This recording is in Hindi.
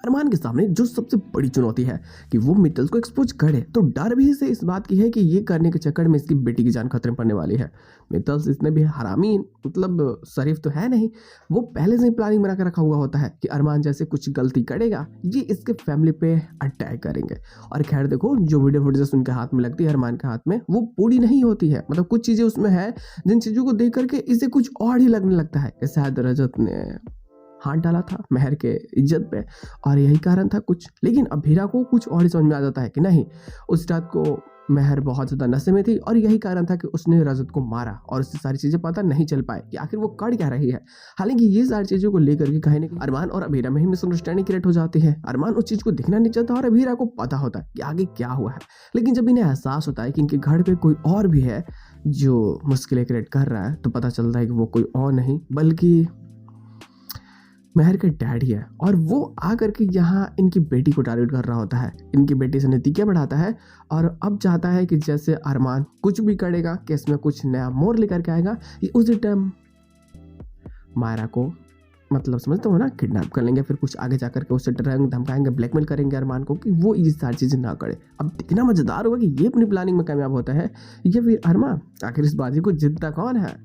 अरमान के सामने जो सबसे बड़ी चुनौती है कि वो मित्तल्स को एक्सपोज करे, तो डर भी इसे इस बात की है कि ये करने के चक्कर में इसकी बेटी की जान खतरे में पड़ने वाली है। मित्तल्स इतने भी हरामी मतलब शरीफ तो है नहीं। वो पहले से ही प्लानिंग बना कर रखा हुआ होता है कि अरमान जैसे कुछ गलती करेगा ये इसके फैमिली पे अटैक करेंगे। और खैर देखो, जो वीडियो फुटेज उनके हाथ में लगती है, अरमान के हाथ में, वो पूरी नहीं होती है। मतलब कुछ चीज़ें उसमें है जिन चीज़ों को देख करके इसे कुछ और ही लगने लगता है कि शायद रजत ने हाथ डाला था महर के इज्जत पे और यही कारण था कुछ। लेकिन अब हीरा को कुछ और ही समझ में आ जाता है कि नहीं, उस रात को महर बहुत ज़्यादा नशे में थी और यही कारण था कि उसने रजत को मारा और उससे सारी चीज़ें पता नहीं चल पाए कि आखिर वो कर क्या रही है। हालांकि ये सारी चीज़ों को लेकर के कहीं ना कहीं अरमान और अभीरा में ही मिसअंडरस्टैंडिंग क्रिएट हो जाती है। अरमान उस चीज़ को देखना नहीं चाहता और अभीरा को पता होता है कि आगे क्या हुआ है। लेकिन जब इन्हें एहसास होता है कि इनके घर पर कोई और भी है जो मुश्किलें क्रिएट कर रहा है, तो पता चलता है कि वो कोई और नहीं बल्कि महर के डैड ही है। और वो आकर के यहाँ इनकी बेटी को टारगेट कर रहा होता है, इनकी बेटी से नतीजा बढ़ाता है और अब चाहता है कि जैसे अरमान कुछ भी करेगा कि इसमें कुछ नया मोड़ लेकर के आएगा, ये उसी टाइम मायरा को मतलब समझते हो ना, किडनैप कर लेंगे, फिर कुछ आगे जाकर के उससे डराएंगे, धमकाएंगे, ब्लैकमेल करेंगे अरमान को कि वो ये सारी चीज़ें ना करे। अब इतना मज़ेदार होगा कि ये अपनी प्लानिंग में कामयाब होता है या फिर अरमान। आखिर इस बाजी को जीतता कौन है?